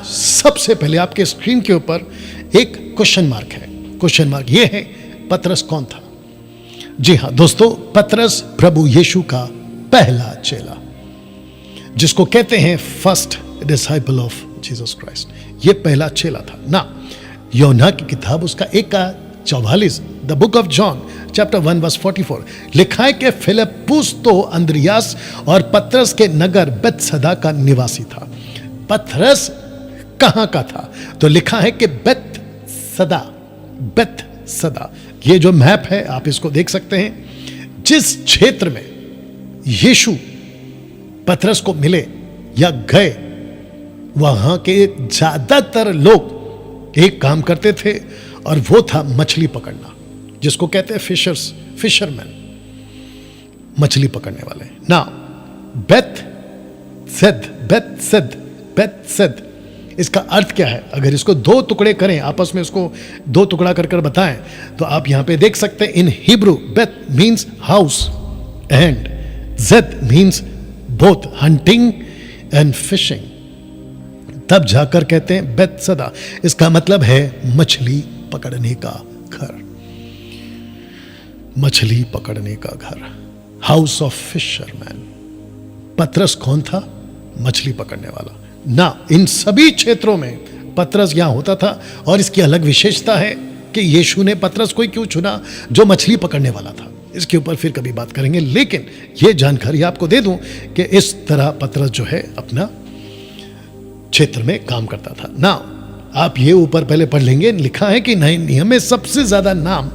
सबसे पहले आपके स्क्रीन के ऊपर एक क्वेश्चन मार्क है। क्वेश्चन मार्क ये है, पतरस कौन था? जी हां दोस्तों, पतरस प्रभु यीशु का पहला चेला, जिसको कहते हैं first disciple of Jesus Christ, ये पहला चेला था ना। यूहन्ना की किताब उसका 1:44, the book of John chapter 1 verse 44 लिखा है कि फिलिप्पुस तो अंद्रियास और पतरस के नगर बेतसदा का निवासी था। पतरस कहां का था? तो लिखा है कि बेतसदा, ये जो मैप है आप इसको देख सकते हैं। जिस क्षेत्र में यीशु पतरस को मिले या गए, वहां के ज्यादातर लोग एक काम करते थे और वो था मछली पकड़ना, जिसको कहते हैं फिशरमैन, मछली पकड़ने वाले ना। बेतसद इसका अर्थ क्या है? अगर इसको दो टुकड़े करें, आपस में इसको दो टुकड़ा कर बताएं, तो आप यहां पे देख सकते हैं। In Hebrew bet means house and zed means both hunting and fishing. तब जाकर कहते हैं बेतसदा, इसका मतलब है मछली पकड़ने का घर, मछली पकड़ने का घर, हाउस ऑफ फिशरमैन। पतरस कौन था? मछली पकड़ने वाला ना। इन सभी क्षेत्रों में पतरस यहां होता था, और इसकी अलग विशेषता है कि यीशु ने पतरस को क्यों चुना जो मछली पकड़ने वाला था। इसके ऊपर फिर कभी बात करेंगे, लेकिन यह जानकारी आपको दे दूं कि इस तरह पतरस जो है अपना क्षेत्र में काम करता था ना। आप ये ऊपर पहले पढ़ लेंगे, लिखा है कि नए नियम में सबसे ज्यादा नाम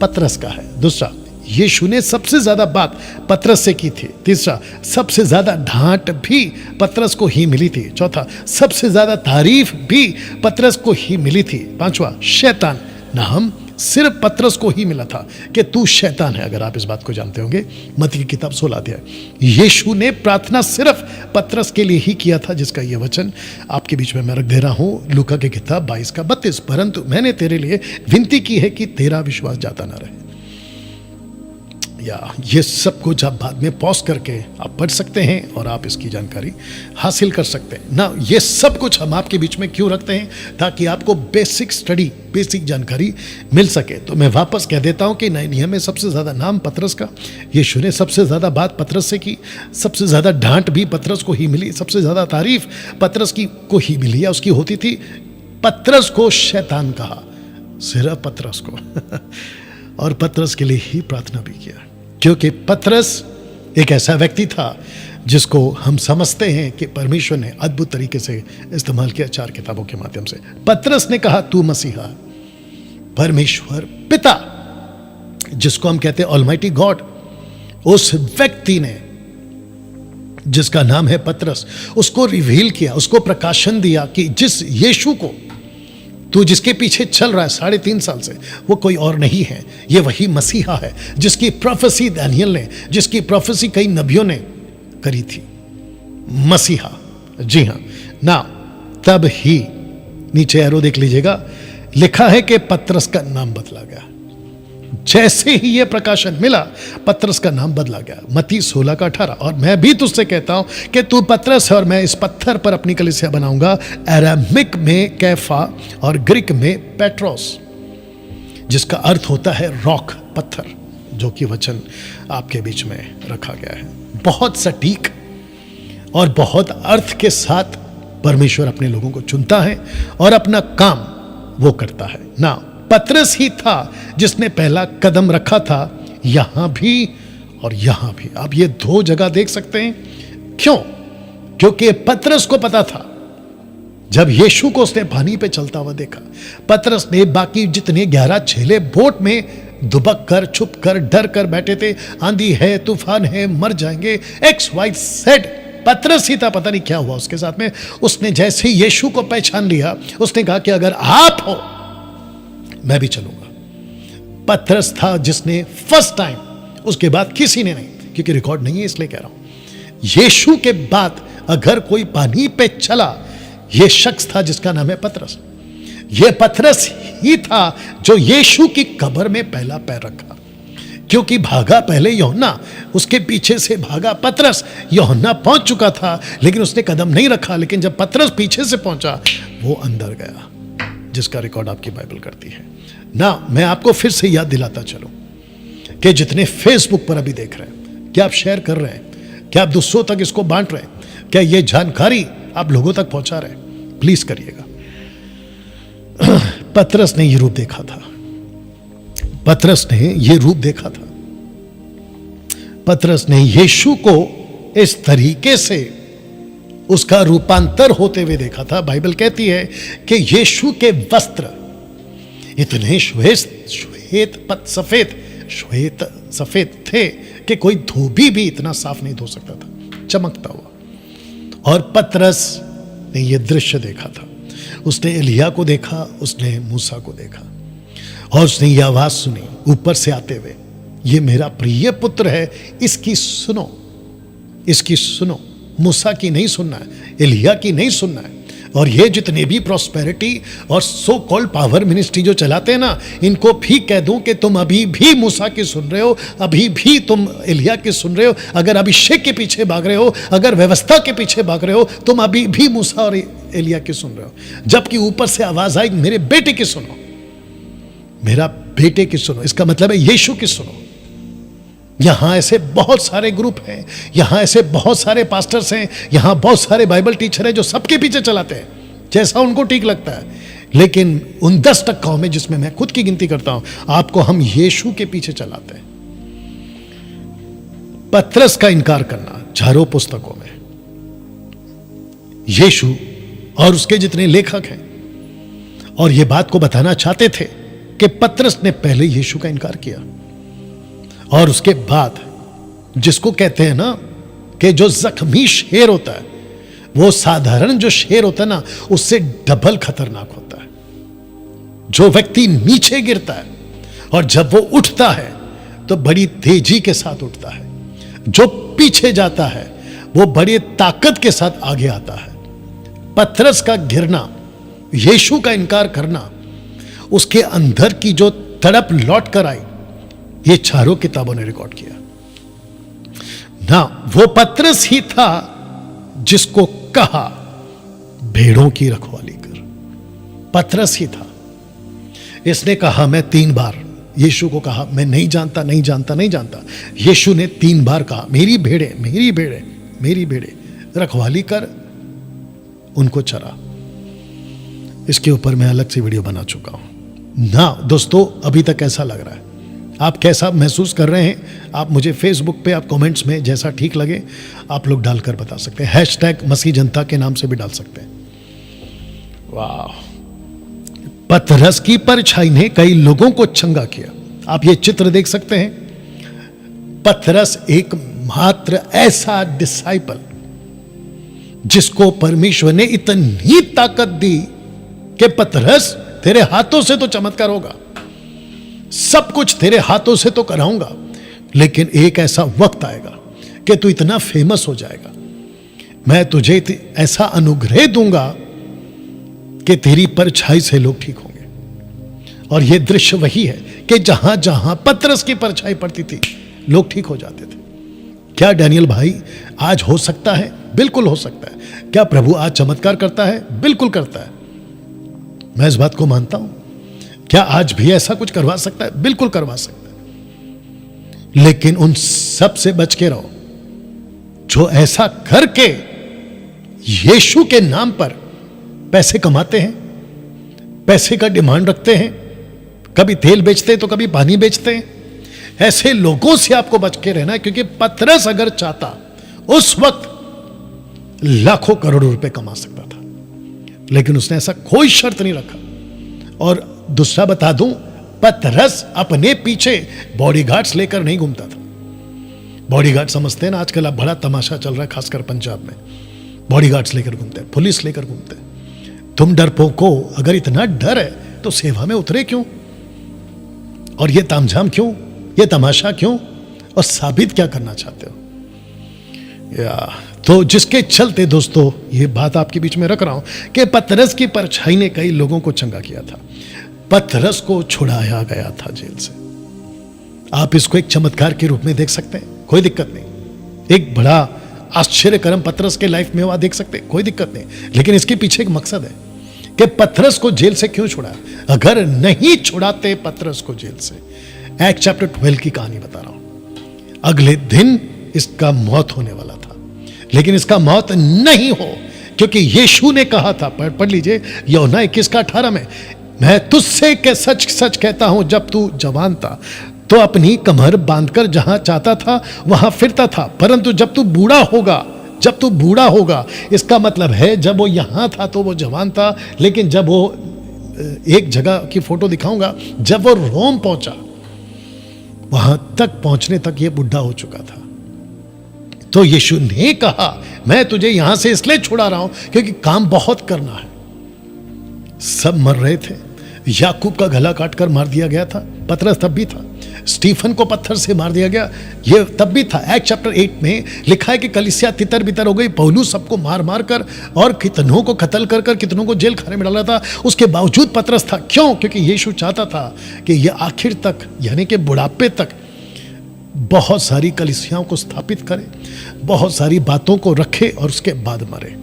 पतरस का है। दूसरा, यीशु ने सबसे ज्यादा बात पतरस से की थी। तीसरा, सबसे ज्यादा डांट भी पतरस को ही मिली थी। चौथा, सबसे ज्यादा तारीफ भी पतरस को ही मिली थी। पांचवा, शैतान नाम सिर्फ पतरस को ही मिला था कि तू शैतान है, अगर आप इस बात को जानते होंगे। मत्ती की किताब 16 अध्याय। यीशु ने प्रार्थना सिर्फ पतरस के लिए ही किया था, जिसका यह वचन आपके बीच में मैं रख दे रहा हूं, लूका की किताब 22:32। परंतु मैंने तेरे लिए विनती की है कि तेरा विश्वास जाता ना रहे। या ये सब कुछ आप बाद में पॉज करके आप पढ़ सकते हैं और आप इसकी जानकारी हासिल कर सकते हैं ना। ये सब कुछ हम आपके बीच में क्यों रखते हैं? ताकि आपको बेसिक स्टडी, बेसिक जानकारी मिल सके। तो मैं वापस कह देता हूं कि नए नियम में सबसे ज्यादा नाम पतरस का, यीशु ने सबसे ज्यादा बात पतरस से की, सबसे ज्यादा डांट भी पतरस को ही मिली, सबसे ज्यादा तारीफ पतरस की को ही मिली या उसकी होती थी। पतरस को शैतान कहा, सिर्फ पतरस को और पतरस के लिए ही प्रार्थना भी किया, क्योंकि पतरस एक ऐसा व्यक्ति था जिसको हम समझते हैं कि परमेश्वर ने अद्भुत तरीके से इस्तेमाल किया 4 किताबों के माध्यम से। पतरस ने कहा तू मसीहा, परमेश्वर पिता, जिसको हम कहते हैं ऑलमाइटी गॉड, उस व्यक्ति ने जिसका नाम है पतरस, उसको रिवील किया, उसको प्रकाशन दिया कि जिस यीशु को तू जिसके पीछे चल रहा है 3.5 साल से, वो कोई और नहीं है, ये वही मसीहा है जिसकी प्रोफेसी दानियल ने, जिसकी प्रोफेसी कई नबियों ने करी थी। मसीहा, जी हां ना। तब ही नीचे एरो देख लीजिएगा, लिखा है कि पतरस का नाम बदला गया। जैसे ही यह प्रकाशन मिला, पतरस का नाम बदला गया। मत्ती 16:18। और मैं भी तुझसे कहता हूं कि तू पतरस है और मैं इस पत्थर पर अपनी कलीसिया बनाऊंगा। अरामिक में कैफा और ग्रीक में पेट्रोस, जिसका अर्थ होता है रॉक, पत्थर, जो कि वचन आपके बीच में रखा गया है। बहुत सटीक और बहुत अर्थ के साथ परमेश्वर अपने लोगों को चुनता है और अपना काम वो करता है ना। पतरस ही था जिसने पहला कदम रखा था, यहां भी और यहां भी। आप ये 2 जगह देख सकते हैं। क्यों? क्योंकि पतरस को पता था, जब यीशु को उसने पानी पे चलता हुआ देखा, पतरस ने बाकी जितने 11 चेले बोट में दुबक कर, छुप कर, डर कर बैठे थे, आंधी है, तूफान है, मर जाएंगे, XYZ, पतरस ही था, पता नहीं क्या हुआ उसके साथ में। उसने जैसे ही यीशु को पहचान लिया, उसने कहा कि अगर आप हो मैं भी चलूंगा। पतरस था जिसने फर्स्ट टाइम, उसके बाद किसी ने नहीं, क्योंकि रिकॉर्ड नहीं है इसलिए कह रहा हूं। यीशु के बाद अगर कोई पानी पे चला, यह शख्स था जिसका नाम है पतरस। यह पतरस ही था जो यीशु की कब्र में पहला पैर रखा, क्योंकि भागा पहले यूहन्ना, उसके पीछे से भागा पतरस। यूहन्ना पहुंच चुका था लेकिन उसने कदम नहीं रखा, लेकिन जब पतरस पीछे से पहुंचा वो अंदर गया, जिसका रिकॉर्ड आपकी बाइबल करती है ना। मैं आपको फिर से याद दिलाता चलूं कि जितने फेसबुक पर अभी देख रहे हैं, क्या आप शेयर कर रहे हैं, क्या आप दूसरों तक इसको बांट रहे हैं, क्या ये जानकारी आप लोगों तक पहुंचा रहे हैं, प्लीज करिएगा। पतरस ने ये रूप देखा था, पतरस ने ये रूप देखा था, पतरस ने यीशु को इस तरीके से उसका रूपांतर होते हुए देखा था। बाइबल कहती है कि यीशु के वस्त्र इतने सफेद थे कि कोई धोबी भी इतना साफ नहीं धो सकता था, चमकता हुआ। और पतरस ने यह दृश्य देखा था, उसने एलिया को देखा, उसने मूसा को देखा, और उसने यह आवाज सुनी ऊपर से आते हुए, ये मेरा प्रिय पुत्र है, इसकी सुनो, इसकी सुनो। मूसा की नहीं सुनना है, एलिया की नहीं सुनना है। और ये जितने भी प्रॉस्पेरिटी और सो कॉल्ड पावर मिनिस्ट्री जो चलाते हैं ना, इनको भी कह दूं कि तुम अभी भी मूसा की सुन रहे हो, अभी भी तुम एलिया की सुन रहे हो। अगर अभिषेक के पीछे भाग रहे हो, अगर व्यवस्था के पीछे भाग रहे हो, तुम अभी भी मूसा और एलिया की सुन रहे हो। जबकि ऊपर से आवाज आई, मेरे बेटे की सुनो, मेरा बेटे की सुनो। इसका मतलब है यीशु की सुनो। यहां ऐसे बहुत सारे ग्रुप हैं, यहां ऐसे बहुत सारे पास्टर्स हैं, यहां बहुत सारे बाइबल टीचर हैं जो सबके पीछे चलाते हैं जैसा उनको ठीक लगता है। लेकिन उन 10% में, जिसमें मैं खुद की गिनती करता हूं, आपको हम यीशु के पीछे चलाते हैं। पतरस का इनकार करना चारों पुस्तकों में, यीशु और उसके जितने लेखक हैं और यह बात को बताना चाहते थे कि पतरस ने पहले यीशु का इनकार किया, और उसके बाद जिसको कहते हैं ना कि जो जख्मी शेर होता है, वो साधारण जो शेर होता है ना, उससे डबल खतरनाक होता है। जो व्यक्ति नीचे गिरता है और जब वो उठता है तो बड़ी तेजी के साथ उठता है, जो पीछे जाता है वो बड़ी ताकत के साथ आगे आता है। पतरस का गिरना, यीशु का इनकार करना, उसके अंदर की जो तड़प लौट कर आई, ये चारों किताबों ने रिकॉर्ड किया ना। वो पतरस ही था जिसको कहा भेड़ों की रखवाली कर, पतरस ही था। इसने कहा, मैं 3 बार यीशु को कहा, मैं नहीं जानता, नहीं जानता, नहीं जानता। यीशु ने 3 बार कहा, मेरी भेड़े, मेरी भेड़े, मेरी भेड़े, रखवाली कर, उनको चरा। इसके ऊपर मैं अलग से वीडियो बना चुका हूं ना। दोस्तों, अभी तक कैसा लग रहा है, आप कैसा महसूस कर रहे हैं, आप मुझे फेसबुक पे, आप कमेंट्स में जैसा ठीक लगे आप लोग डालकर बता सकते हैं। हैशटैग मसीह जनता के नाम से भी डाल सकते हैं। वाह, पतरस की परछाई ने कई लोगों को चंगा किया। आप ये चित्र देख सकते हैं। पतरस एक मात्र ऐसा डिसाइपल जिसको परमेश्वर ने इतनी ताकत दी कि पतरस, तेरे हाथों से तो चमत्कार होगा, सब कुछ तेरे हाथों से तो कराऊंगा, लेकिन एक ऐसा वक्त आएगा कि तू इतना फेमस हो जाएगा, मैं तुझे ऐसा अनुग्रह दूंगा कि तेरी परछाई से लोग ठीक होंगे। और यह दृश्य वही है कि जहां जहां पतरस की परछाई पड़ती थी, लोग ठीक हो जाते थे। क्या डैनियल भाई आज हो सकता है? बिल्कुल हो सकता है। क्या प्रभु आज चमत्कार करता है? बिल्कुल करता है, मैं इस बात को मानता हूं। क्या आज भी ऐसा कुछ करवा सकता है? बिल्कुल करवा सकता है। लेकिन उन सब से बच के रहो जो ऐसा करके यीशु के नाम पर पैसे कमाते हैं, पैसे का डिमांड रखते हैं, कभी तेल बेचते हैं तो कभी पानी बेचते हैं। ऐसे लोगों से आपको बच के रहना है, क्योंकि पतरस अगर चाहता उस वक्त लाखों करोड़ों रुपए कमा सकता था, लेकिन उसने ऐसा कोई शर्त नहीं रखा। और दूसरा बता दूं, पतरस अपने पीछे बॉडीगार्ड्स लेकर नहीं घूमता था। बॉडीगार्ड समझते हैं ना, आजकल अब बड़ा तमाशा चल रहा है, खासकर पंजाब में बॉडीगार्ड्स लेकर घूमते हैं, पुलिस लेकर घूमते हैं। तुम डरपोको, अगर इतना डर है तो सेवा में उतरे क्यों? और ये तामझाम क्यों, ये तमाशा क्यों, और साबित क्या करना चाहते हो? तो जिसके चलते दोस्तों ये बात आपके बीच में रख रहा हूं कि पतरस की परछाई ने कई लोगों को चंगा किया था। पतरस को छुड़ाया गया था जेल से। आप इसको एक चमत्कार के रूप में देख सकते हैं, कोई दिक्कत नहीं। एक बड़ा आश्चर्यकरम पतरस के लाइफ में हुआ, देख सकते हैं, कोई दिक्कत नहीं। लेकिन इसके पीछे एक मकसद है कि पतरस को जेल से क्यों छुड़ाया? अगर नहीं छुड़ाते पतरस को जेल से, एक्ट चैप्टर 12 की कहानी बता रहा हूं, अगले दिन इसका मौत होने वाला था, लेकिन इसका मौत नहीं हो, क्योंकि यीशु ने कहा था, पढ़ लीजिए यूहन्ना 21:18 में, मैं तुझसे के सच सच कहता हूं, जब तू जवान था तो अपनी कमर बांधकर जहां चाहता था वहां फिरता था, परंतु जब तू बूढ़ा होगा, इसका मतलब है जब वो यहां था तो वो जवान था, लेकिन जब वो, एक जगह की फोटो दिखाऊंगा, जब वो रोम पहुंचा, वहां तक पहुंचने तक ये बुढ़ा हो चुका था। तो यीशु ने कहा, मैं तुझे यहां से इसलिए छुड़ा रहा हूं क्योंकि काम बहुत करना है। सब मर रहे थे, याकूब का गला काटकर मार दिया गया था, पतरस तब भी था, स्टीफन को पत्थर से मार दिया गया, ये तब भी था। एक्ट चैप्टर 8 में लिखा है कि कलीसिया तितर बितर हो गई, पौलुस सबको मार मार कर और कितनों को कत्ल कर कर कितनों को जेल खाने में डाला था, उसके बावजूद पतरस था। क्यों? क्योंकि यीशु चाहता था कि ये आखिर तक, यानी कि बुढ़ापे तक बहुत सारी कलीसियाओं को स्थापित करे, बहुत सारी बातों को रखे और उसके बाद मरे।